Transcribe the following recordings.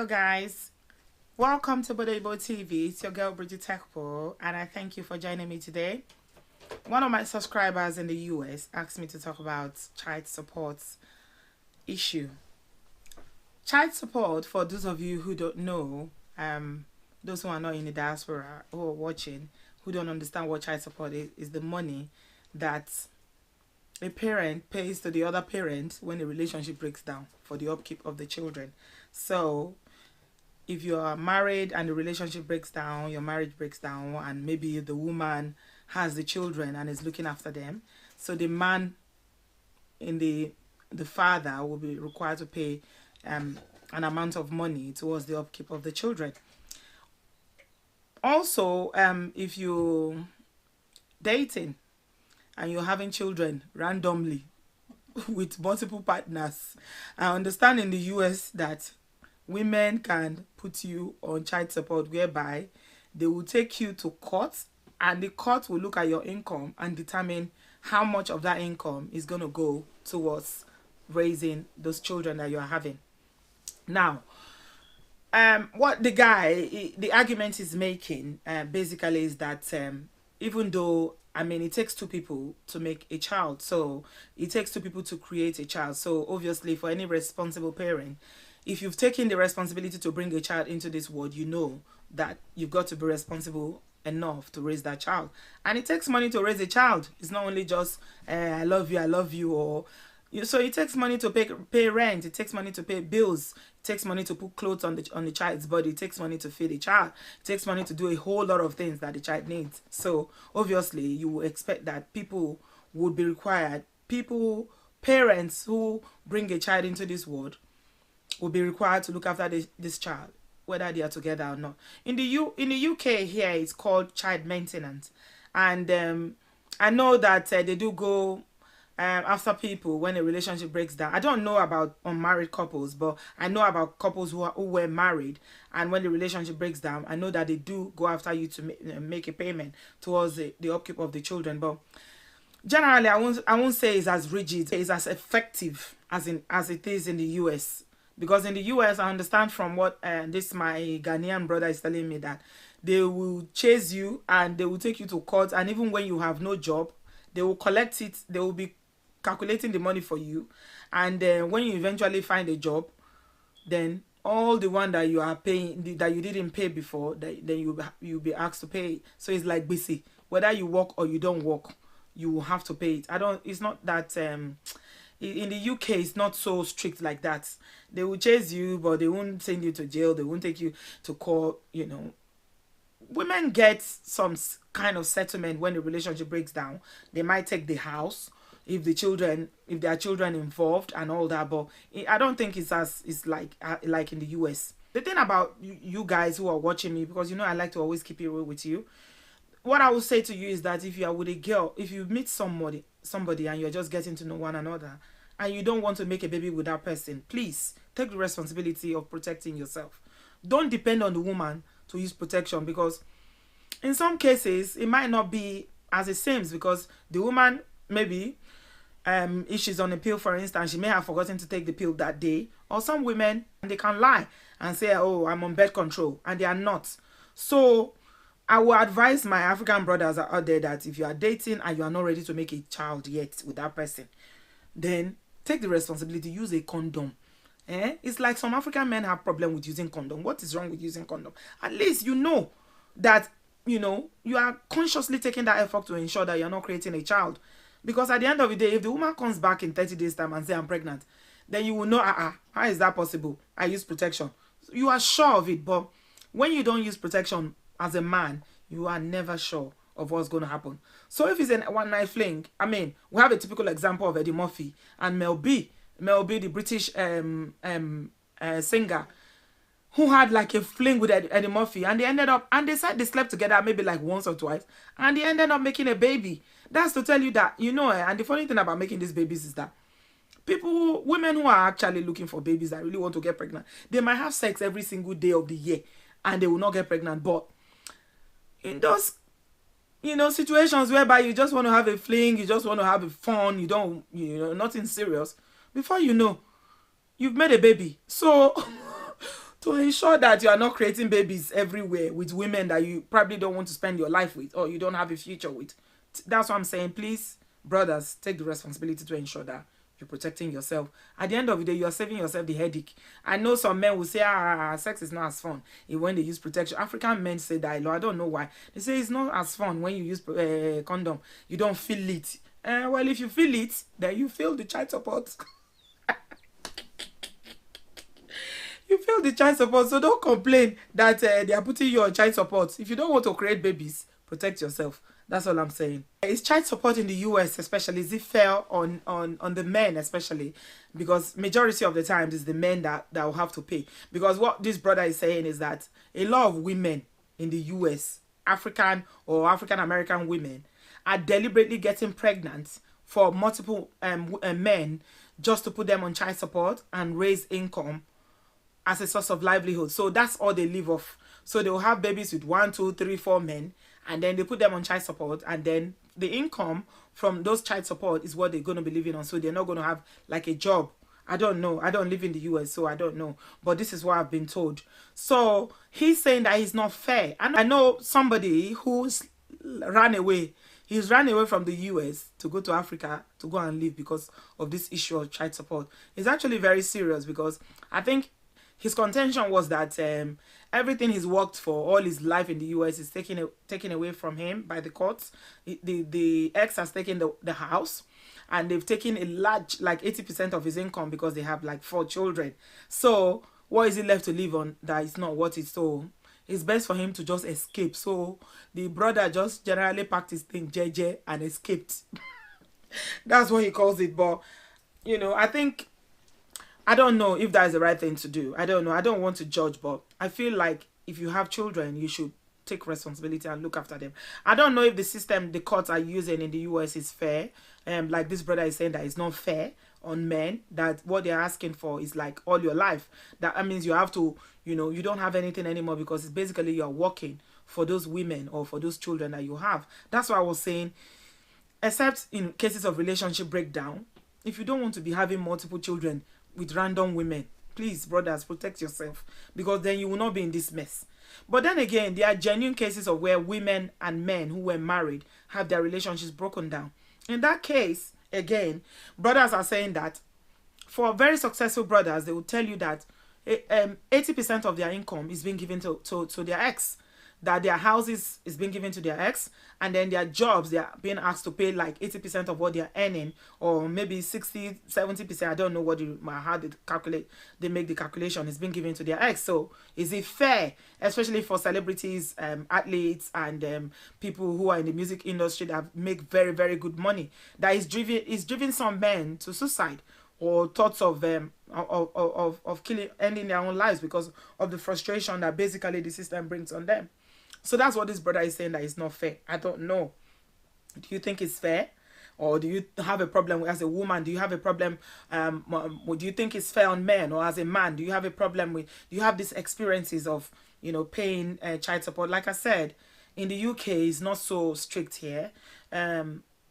guys, welcome to Oyinbo TV. It's your girl Bridget Tekpo, and I thank you for joining me today. One of my subscribers in the US asked me to talk about child support issue. Child support, for those of you who don't know, those who are not in the diaspora who are watching, who don't understand what child support is the money that a parent pays to the other parent when the relationship breaks down for the upkeep of the children. So if you are married and the relationship breaks down, your marriage breaks down, and maybe the woman has the children and is looking after them, so the man in the father will be required to pay an amount of money towards the upkeep of the children. Also, if you dating and you're having children randomly with multiple partners, I understand in the US that women can put you on child support, whereby they will take you to court and the court will look at your income and determine how much of that income is going to go towards raising those children that you're having. Now, what the argument is making basically is that even though, I mean, it takes two people to make a child, so it takes two people to create a child. So obviously, for any responsible parent, if you've taken the responsibility to bring a child into this world, you know that you've got to be responsible enough to raise that child. And it takes money to raise a child. It's not only just I love you, or so it takes money to pay rent, it takes money to pay bills, it takes money to put clothes on the child's body, it takes money to feed the child, it takes money to do a whole lot of things that the child needs. So obviously you will expect that people would be required, parents who bring a child into this world will be required to look after this child, whether they are together or not. In the UK here, it's called child maintenance, and I know that they do go after people when a relationship breaks down. I don't know about unmarried couples, but I know about couples who were married, and when the relationship breaks down, I know that they do go after you to make a payment towards the upkeep of the children. But generally, I won't say it's as rigid, it's as effective as it is in the US. Because in the US, I understand from what this my Ghanaian brother is telling me, that they will chase you and they will take you to court, and even when you have no job, they will collect it, they will be calculating the money for you, and when you eventually find a job, then all the one that you are paying, that you didn't pay before, then you'll be asked to pay. So it's like busy, whether you work or you don't work, you will have to pay it. It's not that in the UK it's not so strict like that. They will chase you, but they won't send you to jail, they won't take you to court. Women get some kind of settlement when the relationship breaks down. They might take the house if there are children involved and all that, but I don't think it's like in the US. The thing about you guys who are watching me, because I like to always keep it real with you, what I will say to you is that if you are with a girl, if you meet somebody and you're just getting to know one another, and you don't want to make a baby with that person, please take the responsibility of protecting yourself. Don't depend on the woman to use protection, because in some cases it might not be as it seems, because the woman, maybe if she's on a pill, for instance, she may have forgotten to take the pill that day. Or some women, they can lie and say, oh, I'm on birth control, and they are not. So I will advise my African brothers out there that if you are dating and you are not ready to make a child yet with that person, then take the responsibility, use a condom. It's like some African men have problem with using condom. What is wrong with using condom? At least you know that you are consciously taking that effort to ensure that you're not creating a child. Because at the end of the day, if the woman comes back in 30 days time and say I'm pregnant, then you will know, how is that possible? I use protection. You are sure of it. But when you don't use protection as a man, you are never sure of what's going to happen. So if it's a one-night fling, I mean, we have a typical example of Eddie Murphy and Mel B, the British singer, who had like a fling with Eddie Murphy, and they said they slept together maybe like once or twice, and they ended up making a baby. That's to tell you that, and the funny thing about making these babies is that women who are actually looking for babies that really want to get pregnant, they might have sex every single day of the year and they will not get pregnant. But in those situations whereby you just want to have a fling, you just want to have a fun, you don't nothing serious, before you know, you've made a baby. So to ensure that you are not creating babies everywhere with women that you probably don't want to spend your life with or you don't have a future with. That's what I'm saying. Please, brothers, take the responsibility to ensure that you're protecting yourself. At the end of the day, you're saving yourself the headache. I know some men will say, sex is not as fun when they use protection. African men say that a lot. I don't know why. They say it's not as fun when you use condom. You don't feel it. Well, if you feel it, then you feel the child support. You feel the child support, so don't complain that they are putting you on child support. If you don't want to create babies, protect yourself. That's all I'm saying. Is child support in the US especially, is it fair on the men especially? Because majority of the times it's the men that will have to pay. Because what this brother is saying is that a lot of women in the US, African or African American women, are deliberately getting pregnant for multiple men just to put them on child support and raise income as a source of livelihood. So that's all they live off. So they will have babies with 1, 2, 3, 4 men, and then they put them on child support, and then the income from those child support is what they're going to be living on. So they're not going to have like a job. I don't know. I don't live in the US, so I don't know. But this is what I've been told. So he's saying that he's not fair. And I know somebody who's ran away. He's ran away from the US to go to Africa to go and live because of this issue of child support. It's actually very serious because I think his contention was that everything he's worked for all his life in the US is taken away from him by the courts. The ex has taken the house, and they've taken a large, like 80% of his income because they have like 4 children. So what is he left to live on that is not what it's so? It's best for him to just escape. So the brother just generally packed his thing JJ and escaped. That's what he calls it. But, you know, I don't know if that is the right thing to do. I don't know. I don't want to judge, but I feel like if you have children, you should take responsibility and look after them. I don't know if the system the courts are using in the US is fair. Like this brother is saying that it's not fair on men, that what they're asking for is like all your life. That means you have to, you know, you don't have anything anymore because it's basically you're working for those women or for those children that you have. That's what I was saying. Except in cases of relationship breakdown, if you don't want to be having multiple children with random women, please, brothers, protect yourself, because then you will not be in this mess. But then again, there are genuine cases of where women and men who were married have their relationships broken down. In that case, again, brothers are saying that for very successful brothers, they will tell you that 80% of their income is being given to their ex, that their houses is being given to their ex, and then their jobs, they are being asked to pay like 80% of what they're earning, or maybe 60, 70%. I don't know how they make the calculation. It's being given to their ex. So is it fair, especially for celebrities, athletes, and people who are in the music industry that make very, very good money, that is driven some men to suicide or thoughts of killing, ending their own lives because of the frustration that basically the system brings on them. So that's what this brother is saying, that it's not fair. I don't know. Do you think it's fair? Or do you have a problem as a woman? Do you have a problem? Do you think it's fair on men? Or as a man, do you have a problem with, do you have these experiences of, you know, paying child support? Like I said, in the UK, it's not so strict here.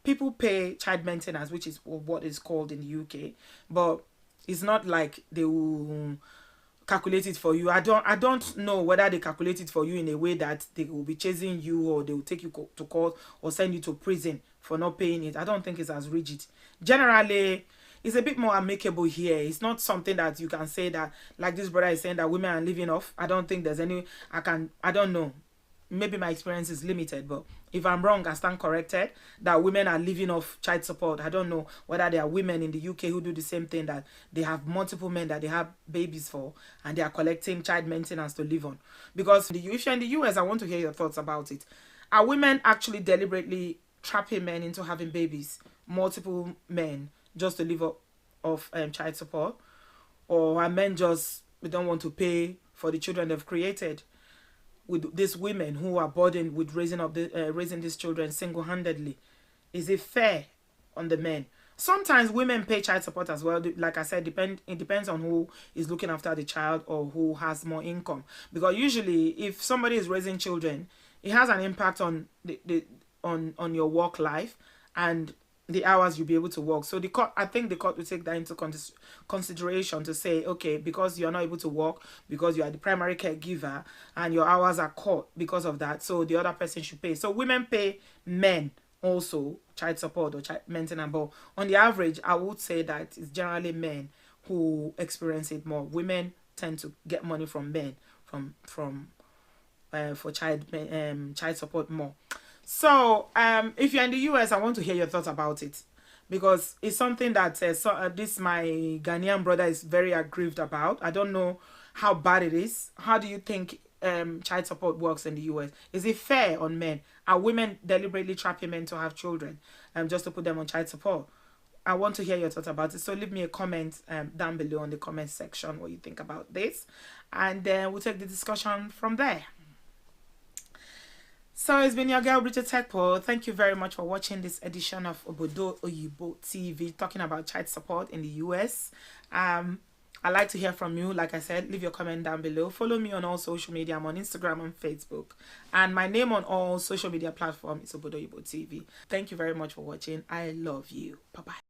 People pay child maintenance, which is what is called in the UK. But it's not like they will calculate it for you. I don't know whether they calculate it for you in a way that they will be chasing you, or they will take you to court or send you to prison for not paying it. I don't think it's as rigid. Generally, it's a bit more amicable here. It's not something that you can say that, like this brother is saying, that women are living off. I don't think there's any, I don't know. Maybe my experience is limited, but if I'm wrong, I stand corrected, that women are living off child support. I don't know whether there are women in the UK who do the same thing, that they have multiple men that they have babies for, and they are collecting child maintenance to live on. Because if you're in the US, I want to hear your thoughts about it. Are women actually deliberately trapping men into having babies, multiple men, just to live off child support? Or are men just, they don't want to pay for the children they've created? With these women who are burdened with raising these children single-handedly, is it fair on the men? Sometimes women pay child support as well. Like I said, it depends on who is looking after the child or who has more income. Because usually, if somebody is raising children, it has an impact on on your work life, and the hours you'll be able to work. So the court, I think the court will take that into consideration to say, okay, because you're not able to work because you are the primary caregiver and your hours are cut because of that, so the other person should pay. So women pay men also child support or maintenance, but on the average, I would say that it's generally men who experience it more. Women tend to get money from men from for child support more. So if you're in the US, I want to hear your thoughts about it, because it's something that this my Ghanaian brother is very aggrieved about. I don't know how bad it is. How do you think child support works in the US? Is it fair on men? Are women deliberately trapping men to have children just to put them on child support? I want to hear your thoughts about it. So leave me a comment down below in the comment section what you think about this. And then we'll take the discussion from there. So it's been your girl Bridget Tekpo. Thank you very much for watching this edition of Obodo Oyinbo TV, talking about child support in the US. I'd like to hear from you. Like I said, leave your comment down below. Follow me on all social media. I'm on Instagram and Facebook. And my name on all social media platforms is Obodo Oyinbo TV. Thank you very much for watching. I love you. Bye-bye.